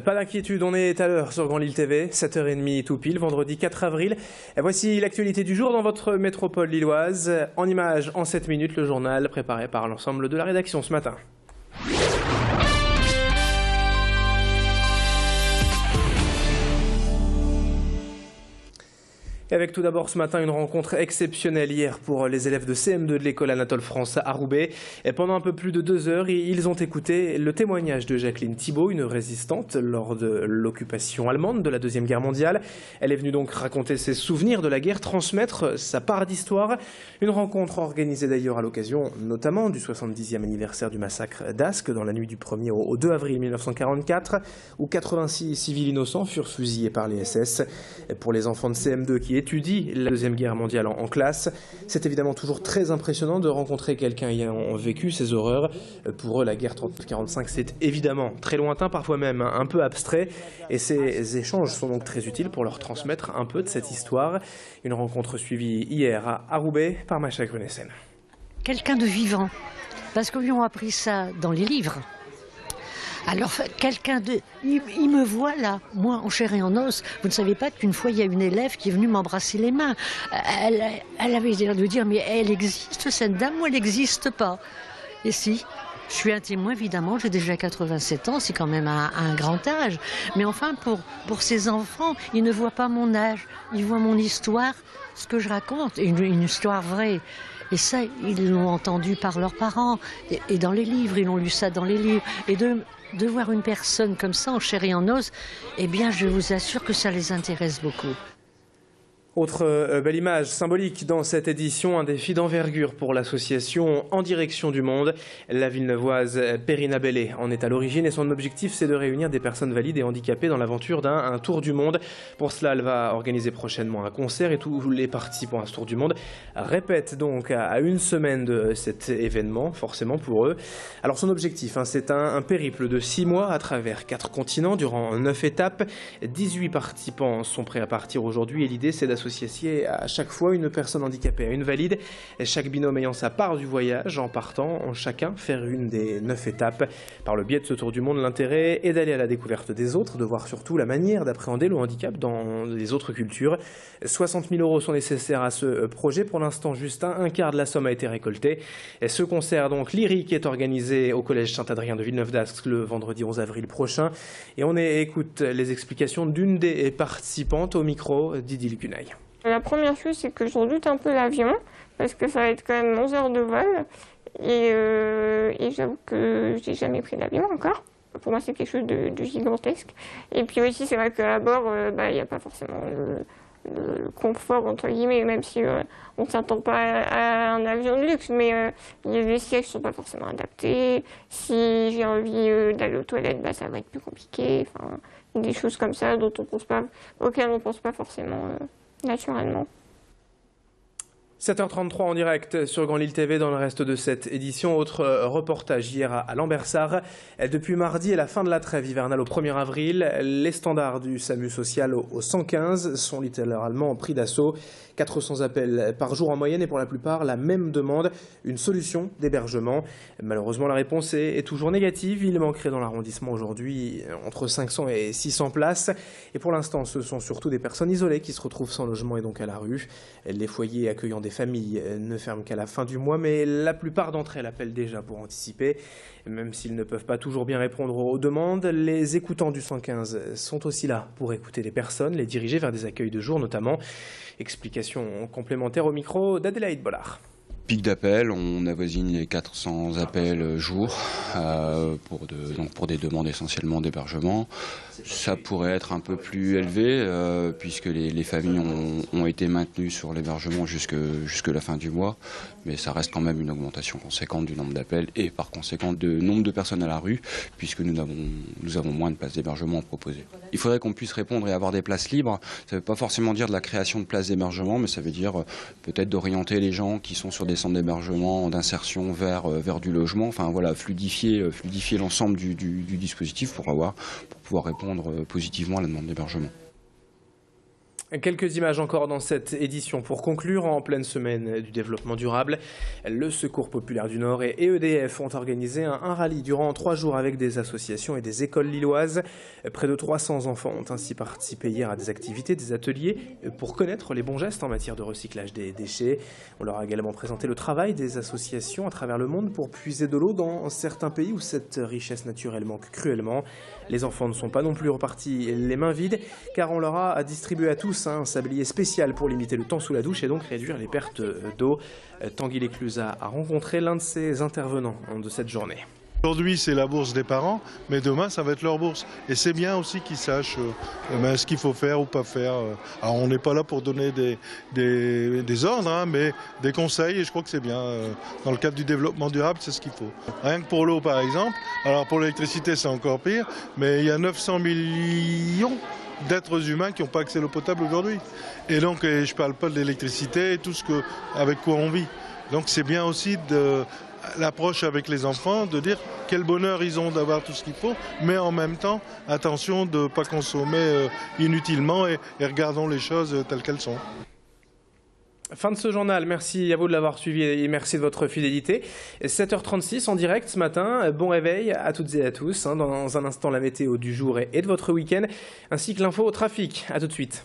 Pas d'inquiétude, on est à l'heure sur Grand Lille TV, 7h30 tout pile, vendredi 4 avril. Et voici l'actualité du jour dans votre métropole lilloise. En images, en 7 minutes, le journal préparé par l'ensemble de la rédaction ce matin. Avec tout d'abord ce matin une rencontre exceptionnelle hier pour les élèves de CM2 de l'école Anatole France à Roubaix. Et pendant un peu plus de 2 heures, ils ont écouté le témoignage de Jacqueline Thibault, une résistante lors de l'occupation allemande de la Deuxième Guerre mondiale. Elle est venue donc raconter ses souvenirs de la guerre, transmettre sa part d'histoire. Une rencontre organisée d'ailleurs à l'occasion notamment du 70e anniversaire du massacre d'Ascq dans la nuit du 1er au 2 avril 1944, où 86 civils innocents furent fusillés par les SS. Pour les enfants de CM2 qui étudie la Deuxième Guerre mondiale en classe. C'est évidemment toujours très impressionnant de rencontrer quelqu'un ayant vécu ces horreurs. Pour eux, la guerre 39-45, c'est évidemment très lointain, parfois même un peu abstrait. Et ces échanges sont donc très utiles pour leur transmettre un peu de cette histoire. Une rencontre suivie hier à Roubaix par Macha Grunessen. Quelqu'un de vivant, parce qu'ils ont appris ça dans les livres. Alors, quelqu'un de... Il me voit là, moi en chair et en os. Vous ne savez pas qu'une fois, il y a une élève qui est venue m'embrasser les mains. Elle avait l'air de dire, mais elle existe, cette dame, ou elle n'existe pas? Et si, je suis un témoin, évidemment, j'ai déjà 87 ans, c'est quand même un grand âge. Mais enfin, pour ces enfants, ils ne voient pas mon âge, ils voient mon histoire, ce que je raconte, une histoire vraie. Et ça, ils l'ont entendu par leurs parents, et dans les livres, ils ont lu ça dans les livres. Et de voir une personne comme ça, en chair et en os, eh bien, je vous assure que ça les intéresse beaucoup. Autre belle image symbolique dans cette édition, un défi d'envergure pour l'association En Direction du Monde. La villeneuvoise Perrine Bellé en est à l'origine et son objectif c'est de réunir des personnes valides et handicapées dans l'aventure d'un tour du monde. Pour cela, elle va organiser prochainement un concert et tous les participants à ce tour du monde répètent donc à une semaine de cet événement, forcément pour eux. Alors son objectif, c'est un périple de 6 mois à travers 4 continents durant 9 étapes. 18 participants sont prêts à partir aujourd'hui et l'idée c'est d'associer à chaque fois une personne handicapée à une valide, chaque binôme ayant sa part du voyage en partant, chacun faire une des 9 étapes. Par le biais de ce tour du monde, l'intérêt est d'aller à la découverte des autres, de voir surtout la manière d'appréhender le handicap dans les autres cultures. 60 000 € sont nécessaires à ce projet. Pour l'instant, juste un quart de la somme a été récoltée. Et ce concert donc lyrique est organisé au collège Saint-Adrien de Villeneuve-d'Ascq le vendredi 11 avril prochain. Et on écoute les explications d'une des participantes au micro d'Idil Gunaï. La première chose, c'est que je redoute un peu l'avion, parce que ça va être quand même 11 heures de vol, et j'avoue que j'ai jamais pris l'avion encore. Pour moi, c'est quelque chose de gigantesque. Et puis aussi, c'est vrai qu'à bord, il n'y a pas forcément le confort, entre guillemets, même si on ne s'attend pas à un avion de luxe, mais les sièges ne sont pas forcément adaptés. Si j'ai envie d'aller aux toilettes, ça va être plus compliqué. Enfin, des choses comme ça auxquelles on ne pense pas forcément naturellement. 7h33 en direct sur Grand Lille TV dans le reste de cette édition. Autre reportage hier à Lambersart. Depuis mardi et la fin de la trêve hivernale au 1er avril, les standards du SAMU social au 115 sont littéralement pris d'assaut. 400 appels par jour en moyenne et pour la plupart la même demande, une solution d'hébergement. Malheureusement la réponse est toujours négative. Il manquerait dans l'arrondissement aujourd'hui entre 500 et 600 places. Et pour l'instant ce sont surtout des personnes isolées qui se retrouvent sans logement et donc à la rue. Les foyers accueillant des familles ne ferment qu'à la fin du mois, mais la plupart d'entre elles appellent déjà pour anticiper. Même s'ils ne peuvent pas toujours bien répondre aux demandes, les écoutants du 115 sont aussi là pour écouter les personnes, les diriger vers des accueils de jour notamment. Explication complémentaire au micro d'Adélaïde Bollard. Pic d'appel, on avoisine les 400 appels jour pour des demandes essentiellement d'hébergement. Ça pourrait être un peu plus élevé puisque les familles ont été maintenues sur l'hébergement jusque la fin du mois, mais ça reste quand même une augmentation conséquente du nombre d'appels et par conséquent de nombre de personnes à la rue puisque nous avons moins de places d'hébergement proposées. Il faudrait qu'on puisse répondre et avoir des places libres. Ça ne veut pas forcément dire de la création de places d'hébergement, mais ça veut dire peut-être d'orienter les gens qui sont sur des centres d'hébergement, d'insertion vers du logement, enfin voilà, fluidifier l'ensemble du dispositif pour pouvoir répondre positivement à la demande d'hébergement. Quelques images encore dans cette édition pour conclure. En pleine semaine du développement durable, le Secours populaire du Nord et EDF ont organisé un rallye durant 3 jours avec des associations et des écoles lilloises. Près de 300 enfants ont ainsi participé hier à des activités, des ateliers pour connaître les bons gestes en matière de recyclage des déchets. On leur a également présenté le travail des associations à travers le monde pour puiser de l'eau dans certains pays où cette richesse naturelle manque cruellement. Les enfants ne sont pas non plus repartis les mains vides car on leur a distribué à tous un sablier spécial pour limiter le temps sous la douche et donc réduire les pertes d'eau. Tanguy Léclusa a rencontré l'un de ces intervenants de cette journée. Aujourd'hui, c'est la bourse des parents, mais demain, ça va être leur bourse. Et c'est bien aussi qu'ils sachent ce qu'il faut faire ou pas faire. Alors, on n'est pas là pour donner des ordres, hein, mais des conseils, et je crois que c'est bien. Dans le cadre du développement durable, c'est ce qu'il faut. Rien que pour l'eau, par exemple. Alors, pour l'électricité, c'est encore pire, mais il y a 900 millions d'êtres humains qui n'ont pas accès à l'eau potable aujourd'hui. Et donc, je ne parle pas de l'électricité et tout avec quoi on vit. Donc, c'est bien aussi de l'approche avec les enfants, de dire quel bonheur ils ont d'avoir tout ce qu'il faut, mais en même temps, attention de ne pas consommer inutilement et regardons les choses telles qu'elles sont. Fin de ce journal, merci à vous de l'avoir suivi et merci de votre fidélité. 7h36 en direct ce matin, bon réveil à toutes et à tous. Dans un instant, la météo du jour et de votre week-end, ainsi que l'info au trafic. A tout de suite.